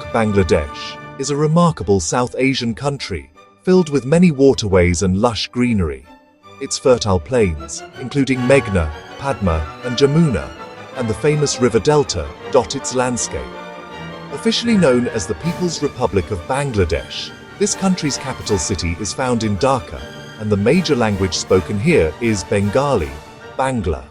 Bangladesh is a remarkable South Asian country filled with many waterways and lush greenery. Its fertile plains, including Meghna, Padma, and Jamuna, and the famous river delta, dot its landscape. Officially known as the People's Republic of Bangladesh, this country's capital city is found in Dhaka, and the major language spoken here is Bengali, Bangla.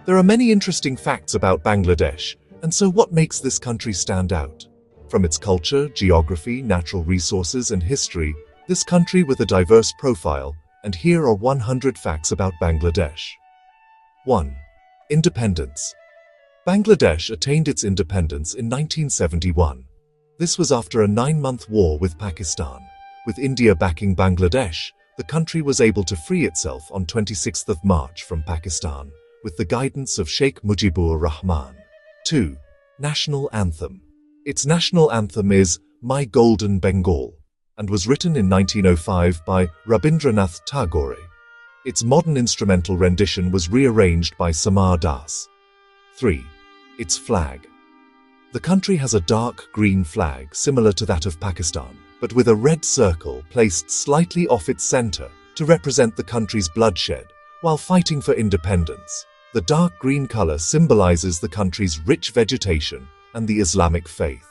There are many interesting facts about Bangladesh, and so what makes this country stand out? From its culture, geography, natural resources, and history, this country with a diverse profile, and here are 100 facts about Bangladesh. 1. Independence. Bangladesh attained its independence in 1971. This was after a 9-month war with Pakistan. With India backing Bangladesh, the country was able to free itself on 26th of March from Pakistan, with the guidance of Sheikh Mujibur Rahman. 2. National Anthem. Its national anthem is My Golden Bengal, and was written in 1905 by Rabindranath Tagore. Its modern instrumental rendition was rearranged by Samar Das. 3. Its flag. The country has a dark green flag similar to that of Pakistan, but with a red circle placed slightly off its center to represent the country's bloodshed while fighting for independence. The dark green color symbolizes the country's rich vegetation and the Islamic faith.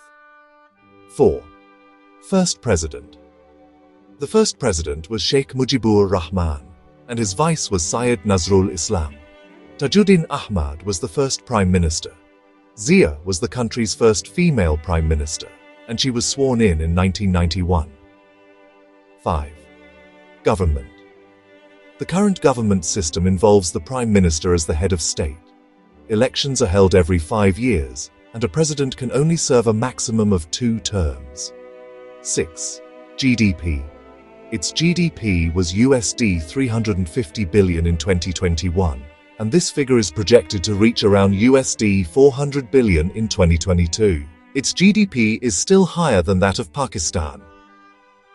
4. First President. The first president was Sheikh Mujibur Rahman, and his vice was Syed Nazrul Islam. Tajuddin Ahmad was the first Prime Minister. Zia was the country's first female Prime Minister, and she was sworn in 1991. 5. Government. The current government system involves the Prime Minister as the head of state. Elections are held every 5 years, and a president can only serve a maximum of 2 terms. 6. GDP. Its GDP was USD 350 billion in 2021, and this figure is projected to reach around USD 400 billion in 2022. Its GDP is still higher than that of Pakistan.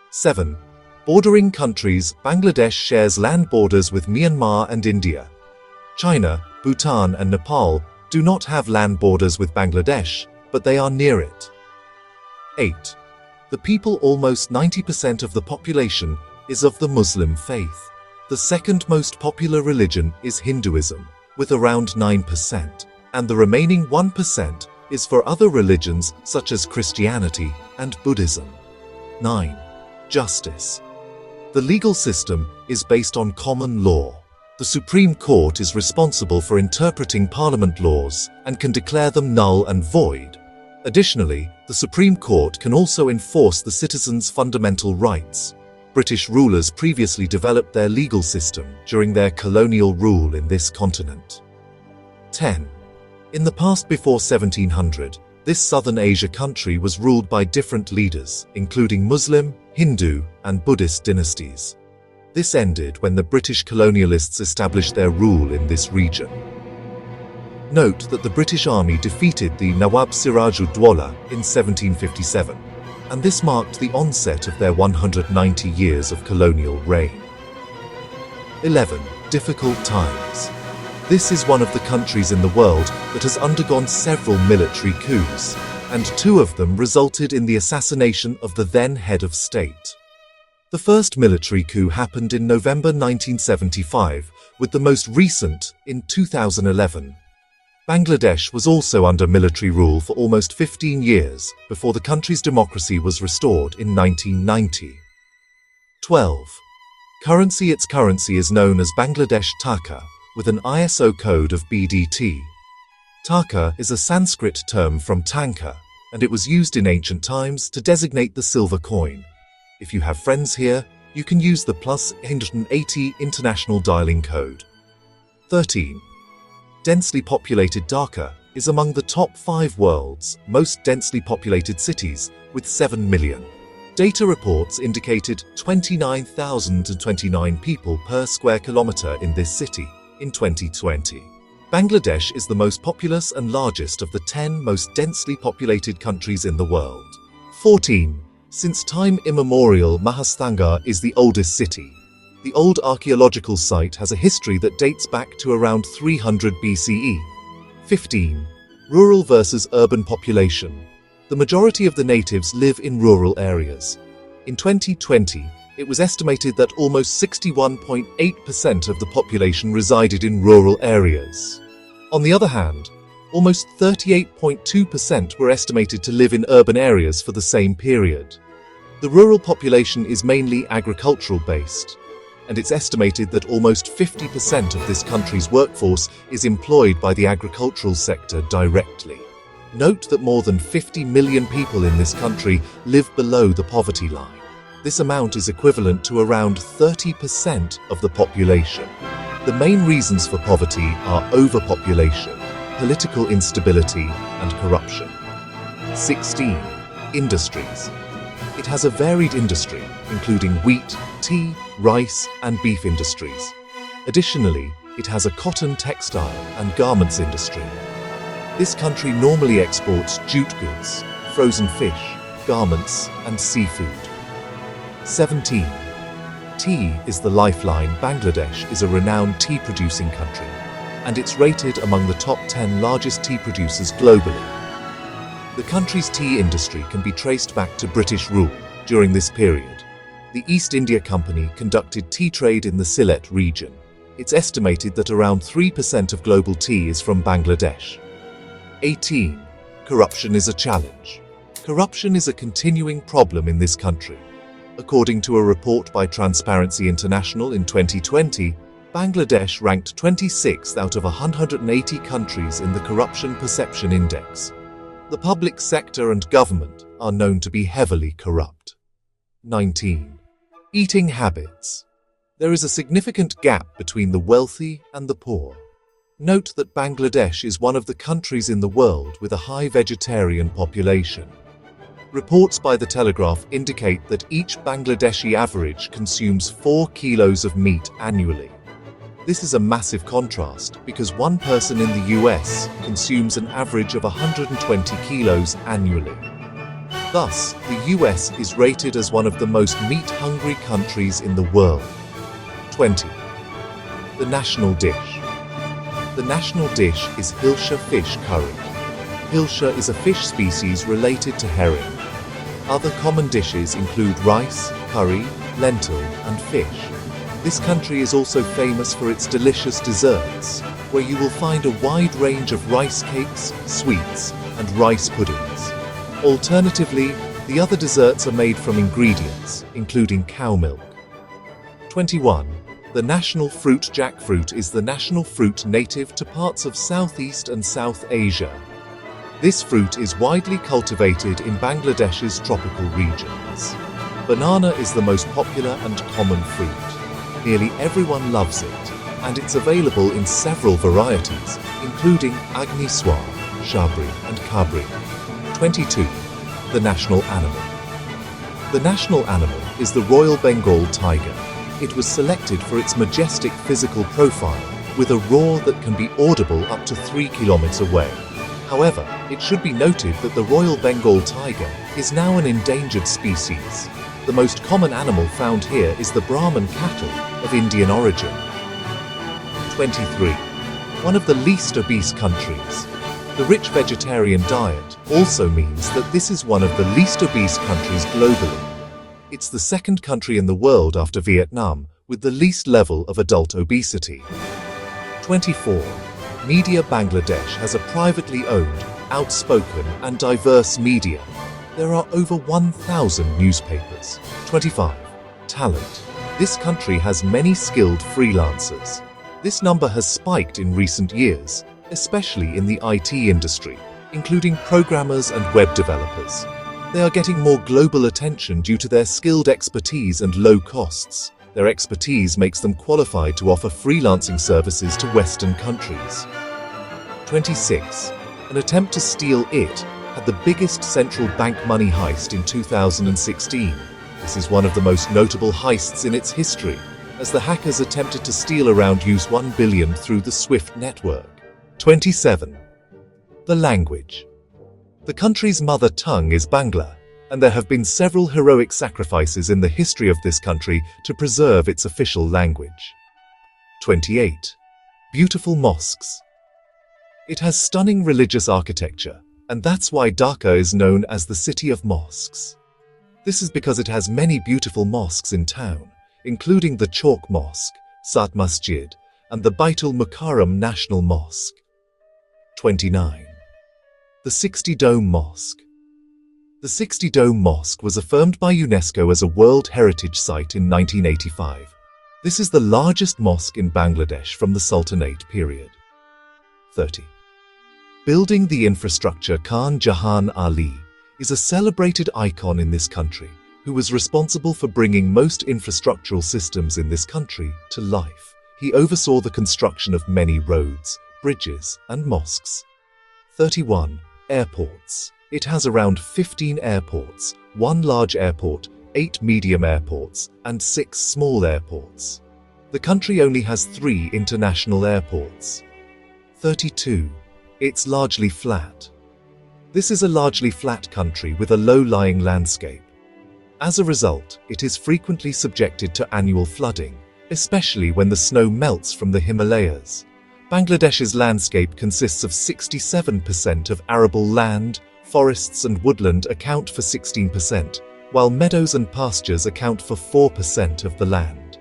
7. Bordering countries. Bangladesh shares land borders with Myanmar and India. China, Bhutan, and Nepal do not have land borders with Bangladesh, but they are near it. 8. The people. Almost 90% of the population is of the Muslim faith. The second most popular religion is Hinduism, with around 9%, and the remaining 1% is for other religions such as Christianity and Buddhism. 9. Justice. The legal system is based on common law. The Supreme Court is responsible for interpreting Parliament laws and can declare them null and void. Additionally, the Supreme Court can also enforce the citizens' fundamental rights. British rulers previously developed their legal system during their colonial rule in this continent. 10. In the past, before 1700, this Southern Asia country was ruled by different leaders, including Muslim, Hindu, and Buddhist dynasties. This ended when the British colonialists established their rule in this region. Note that the British Army defeated the Nawab Siraj-ud-Dawla in 1757, and this marked the onset of their 190 years of colonial reign. 11. Difficult times. This is one of the countries in the world that has undergone several military coups, and 2 of them resulted in the assassination of the then head of state. The first military coup happened in November 1975, with the most recent in 2011. Bangladesh was also under military rule for almost 15 years before the country's democracy was restored in 1990. 12. Currency. Its currency is known as Bangladesh Taka, with an ISO code of BDT. Taka is a Sanskrit term from tanka, and it was used in ancient times to designate the silver coin. If you have friends here, you can use the +180 international dialing code. 13. Densely populated. Dhaka is among the top 5 world's most densely populated cities, with 7 million. Data reports indicated 29,029 people per square kilometer in this city in 2020. Bangladesh is the most populous and largest of the 10 most densely populated countries in the world. 14. Since time immemorial, Mahastanga is the oldest city. The old archaeological site has a history that dates back to around 300 BCE. 15. Rural versus urban population. The majority of the natives live in rural areas. In 2020, it was estimated that almost 61.8% of the population resided in rural areas. On the other hand, almost 38.2% were estimated to live in urban areas for the same period. The rural population is mainly agricultural-based, and it's estimated that almost 50% of this country's workforce is employed by the agricultural sector directly. Note that more than 50 million people in this country live below the poverty line. This amount is equivalent to around 30% of the population. The main reasons for poverty are overpopulation, political instability, and corruption. 16. Industries. It has a varied industry, including wheat, tea, rice, and beef industries. Additionally, it has a cotton, textile, and garments industry. This country normally exports jute goods, frozen fish, garments, and seafood. 17. Tea is the lifeline. Bangladesh is a renowned tea-producing country, and it's rated among the top 10 largest tea producers globally. The country's tea industry can be traced back to British rule. During this period, the East India Company conducted tea trade in the Sylhet region. It's estimated that around 3% of global tea is from Bangladesh. 18. Corruption is a challenge. Corruption is a continuing problem in this country. According to a report by Transparency International in 2020, Bangladesh ranked 26th out of 180 countries in the Corruption Perception Index. The public sector and government are known to be heavily corrupt. 19. Eating habits. There is a significant gap between the wealthy and the poor. Note that Bangladesh is one of the countries in the world with a high vegetarian population. Reports by The Telegraph indicate that each Bangladeshi average consumes 4 kilos of meat annually. This is a massive contrast because one person in the US consumes an average of 120 kilos annually. Thus, the US is rated as one of the most meat-hungry countries in the world. 20. The national dish. The national dish is Hilsha fish curry. Hilsha is a fish species related to herring. Other common dishes include rice, curry, lentil, and fish. This country is also famous for its delicious desserts, where you will find a wide range of rice cakes, sweets, and rice puddings. Alternatively, the other desserts are made from ingredients, including cow milk. 21. The national fruit. Jackfruit is the national fruit native to parts of Southeast and South Asia. This fruit is widely cultivated in Bangladesh's tropical regions. Banana is the most popular and common fruit. Nearly everyone loves it, and it's available in several varieties, including Agni Swar, Shabri, and Kabri. 22. The national animal. The national animal is the Royal Bengal tiger. It was selected for its majestic physical profile, with a roar that can be audible up to 3 kilometers away. However, it should be noted that the Royal Bengal tiger is now an endangered species. The most common animal found here is the Brahman cattle of Indian origin. 23. One of the least obese countries. The rich vegetarian diet also means that this is one of the least obese countries globally. It's the second country in the world after Vietnam with the least level of adult obesity. 24. Media. Bangladesh has a privately owned, outspoken, and diverse media. There are over 1,000 newspapers. 25. Talent. This country has many skilled freelancers. This number has spiked in recent years, especially in the IT industry, including programmers and web developers. They are getting more global attention due to their skilled expertise and low costs. Their expertise makes them qualified to offer freelancing services to Western countries. 26. An attempt to steal it had the biggest central bank money heist in 2016. This is one of the most notable heists in its history, as the hackers attempted to steal around $1 billion through the SWIFT network. 27. The language. The country's mother tongue is Bangla, and there have been several heroic sacrifices in the history of this country to preserve its official language. 28. Beautiful mosques. It has stunning religious architecture, and that's why Dhaka is known as the City of Mosques. This is because it has many beautiful mosques in town, including the Chowk Mosque, Sat Masjid, and the Baitul Mukarram National Mosque. 29. The 60-Dome Mosque. The 60-Dome Mosque was affirmed by UNESCO as a World Heritage Site in 1985. This is the largest mosque in Bangladesh from the Sultanate period. 30. Building the infrastructure. Khan Jahan Ali is a celebrated icon in this country who was responsible for bringing most infrastructural systems in this country to life. He oversaw the construction of many roads, bridges, and mosques. 31. Airports. It has around 15 airports, 1 large airport, 8 medium airports, and 6 small airports. The country only has 3 international airports. 32. It's largely flat. This is a largely flat country with a low-lying landscape. As a result, it is frequently subjected to annual flooding, especially when the snow melts from the Himalayas. Bangladesh's landscape consists of 67% of arable land, forests and woodland account for 16%, while meadows and pastures account for 4% of the land.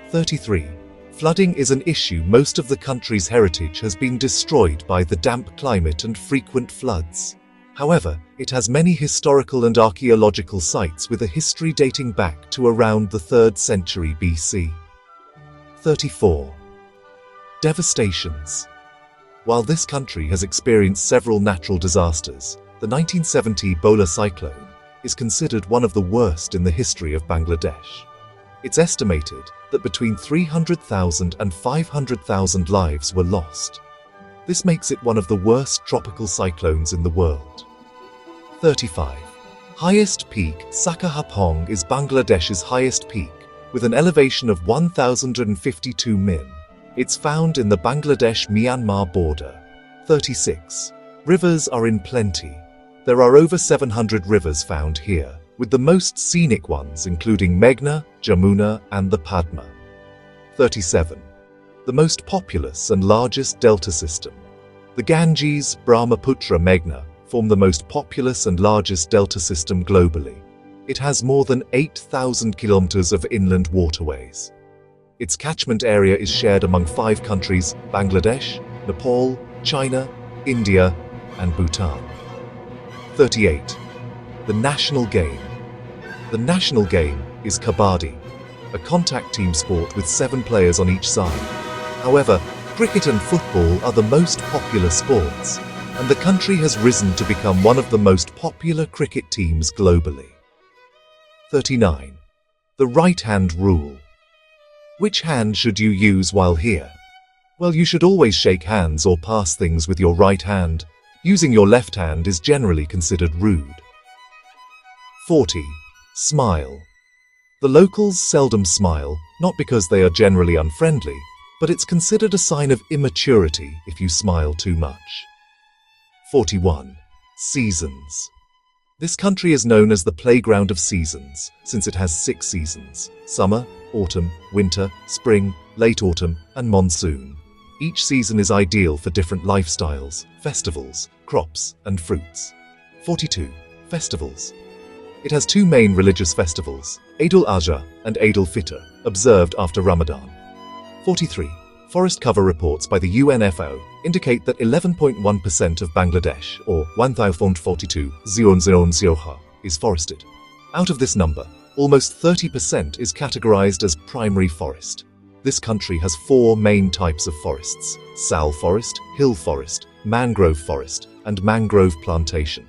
33. Flooding is an issue. Most of the country's heritage has been destroyed by the damp climate and frequent floods. However, it has many historical and archaeological sites with a history dating back to around the 3rd century BC. 34. Devastations. While this country has experienced several natural disasters, the 1970 Bola cyclone is considered one of the worst in the history of Bangladesh. It's estimated that between 300,000 and 500,000 lives were lost. This makes it one of the worst tropical cyclones in the world. 35. Highest peak. Sakahapong is Bangladesh's highest peak, with an elevation of 1,052 min. It's found in the Bangladesh-Myanmar border. 36. Rivers are in plenty. There are over 700 rivers found here, with the most scenic ones including Meghna, Jamuna, and the Padma. 37. The most populous and largest delta system. The Ganges, Brahmaputra, Meghna form the most populous and largest delta system globally. It has more than 8,000 kilometers of inland waterways. Its catchment area is shared among 5 countries: Bangladesh, Nepal, China, India, and Bhutan. 38. The national game. The national game is Kabaddi, a contact team sport with 7 players on each side. However, cricket and football are the most popular sports, and the country has risen to become one of the most popular cricket teams globally. 39. The right-hand rule. Which hand should you use while here? Well, you should always shake hands or pass things with your right hand. Using your left hand is generally considered rude. 40. Smile. The locals seldom smile, not because they are generally unfriendly, but it's considered a sign of immaturity if you smile too much. 41. Seasons. This country is known as the playground of seasons, since it has 6 seasons: summer, autumn, winter, spring, late autumn, and monsoon. Each season is ideal for different lifestyles, festivals, crops, and fruits. 42. Festivals. It has 2 main religious festivals, Eid al-Adha and Eid al-Fitr, observed after Ramadan. 43. Forest cover reports by the UNFO indicate that 11.1% of Bangladesh, or 1,042,000 ha, is forested. Out of this number, almost 30% is categorized as primary forest. This country has 4 main types of forests: sal forest, hill forest, mangrove forest, and mangrove plantation.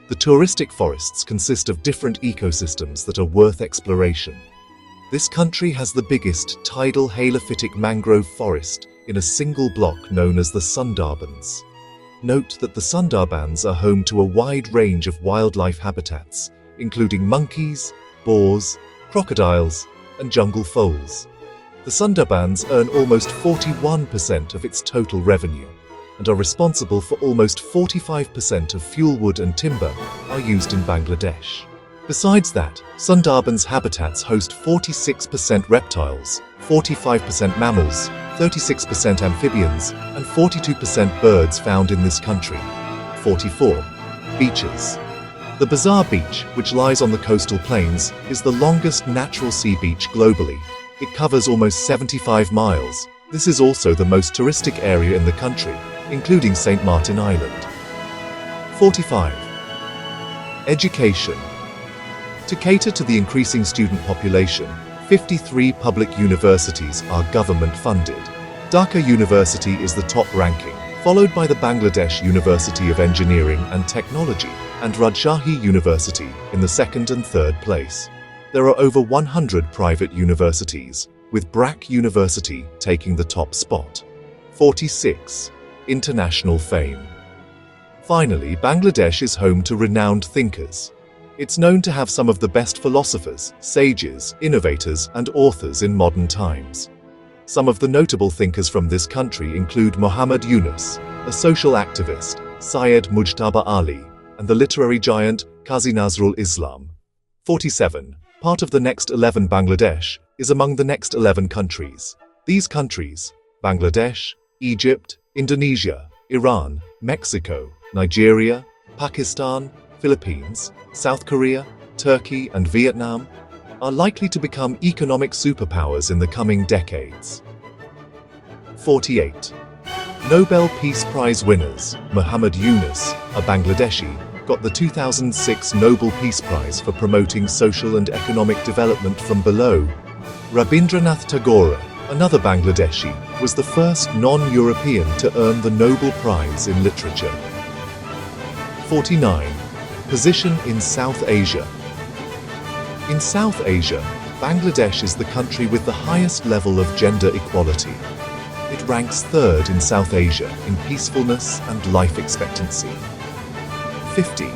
The touristic forests consist of different ecosystems that are worth exploration. This country has the biggest tidal halophytic mangrove forest in a single block known as the Sundarbans. Note that the Sundarbans are home to a wide range of wildlife habitats, including monkeys, boars, crocodiles, and jungle foals. The Sundarbans earn almost 41% of its total revenue and are responsible for almost 45% of fuel wood and timber are used in Bangladesh. Besides that, Sundarbans habitats host 46% reptiles, 45% mammals, 36% amphibians, and 42% birds found in this country. 44. Beaches. The Bazaar Beach, which lies on the coastal plains, is the longest natural sea beach globally. It covers almost 75 miles. This is also the most touristic area in the country, including St. Martin Island. 45. Education. To cater to the increasing student population, 53 public universities are government-funded. Dhaka University is the top ranking, followed by the Bangladesh University of Engineering and Technology and Rajshahi University in the second and third place. There are over 100 private universities, with BRAC University taking the top spot. 46. International fame. Finally, Bangladesh is home to renowned thinkers. It's known to have some of the best philosophers, sages, innovators, and authors in modern times. Some of the notable thinkers from this country include Muhammad Yunus, a social activist, Syed Mujtaba Ali, and the literary giant Qazi Nazrul Islam. 47. Part of the next 11. Bangladesh is among the next 11 countries. These countries: Bangladesh, Egypt, Indonesia, Iran, Mexico, Nigeria, Pakistan, Philippines, South Korea, Turkey, and Vietnam, are likely to become economic superpowers in the coming decades. 48. Nobel Peace Prize winners. Muhammad Yunus, a Bangladeshi, got the 2006 Nobel Peace Prize for promoting social and economic development from below. Rabindranath Tagore, another Bangladeshi, was the first non-European to earn the Nobel Prize in Literature. 49. Position in South Asia. In South Asia, Bangladesh is the country with the highest level of gender equality. It ranks third in South Asia in peacefulness and life expectancy. 50.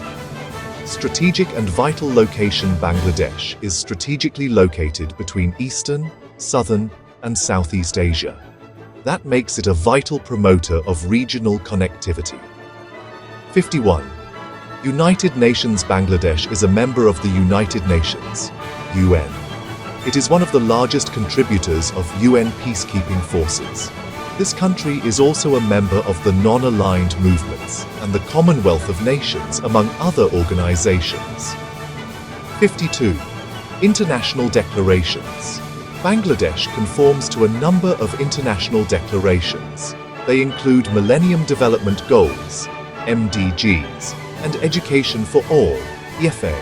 Strategic and vital location. Bangladesh is strategically located between Eastern, Southern, and Southeast Asia. That makes it a vital promoter of regional connectivity. 51. United Nations. Bangladesh is a member of the United Nations, UN. It is one of the largest contributors of UN peacekeeping forces. This country is also a member of the Non-Aligned Movements and the Commonwealth of Nations, among other organizations. 52. International declarations. Bangladesh conforms to a number of international declarations. They include Millennium Development Goals, MDGs, and Education for All, EFA.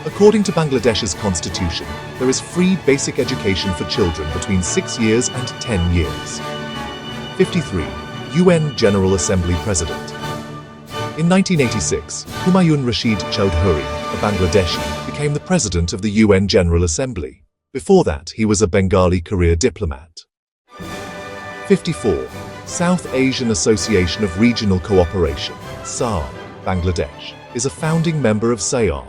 According to Bangladesh's constitution, there is free basic education for children between 6 years and 10 years. 53. UN General Assembly President. In 1986, Humayun Rashid Chowdhury, a Bangladeshi, became the president of the UN General Assembly. Before that, he was a Bengali career diplomat. 54. South Asian Association of Regional Cooperation, SAR. Bangladesh is a founding member of SAAR.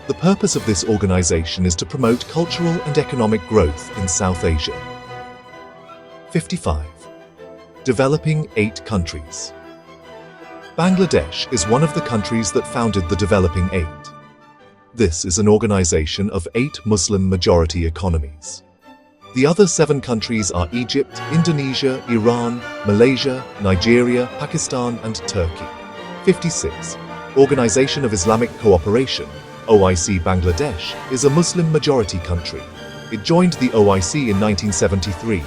The purpose of this organization is to promote cultural and economic growth in South Asia. 55. Developing 8 countries. Bangladesh is one of the countries that founded the Developing 8. This is an organization of 8 Muslim-majority economies. The other 7 countries are Egypt, Indonesia, Iran, Malaysia, Nigeria, Pakistan, and Turkey. 56. Organization of Islamic Cooperation, OIC. Bangladesh is a Muslim-majority country. It joined the OIC in 1973.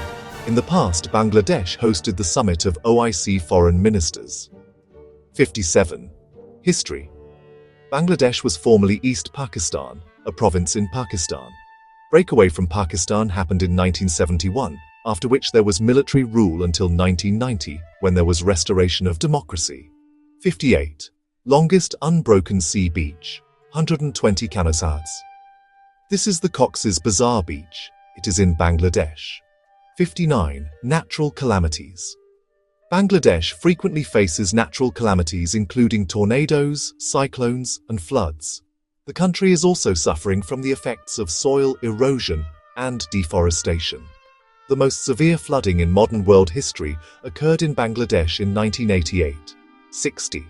In the past, Bangladesh hosted the summit of OIC foreign ministers. 57. History. Bangladesh was formerly East Pakistan, a province in Pakistan. Breakaway from Pakistan happened in 1971, after which there was military rule until 1990, when there was restoration of democracy. 58. Longest unbroken sea beach, 120 kilometers. This is the Cox's Bazar Beach. It is in Bangladesh. 59. Natural calamities. Bangladesh frequently faces natural calamities including tornadoes, cyclones, and floods. The country is also suffering from the effects of soil erosion and deforestation. The most severe flooding in modern world history occurred in Bangladesh in 1988. 60.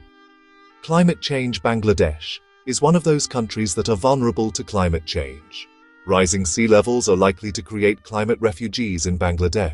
Climate change. Bangladesh is one of those countries that are vulnerable to climate change. Rising sea levels are likely to create climate refugees in Bangladesh.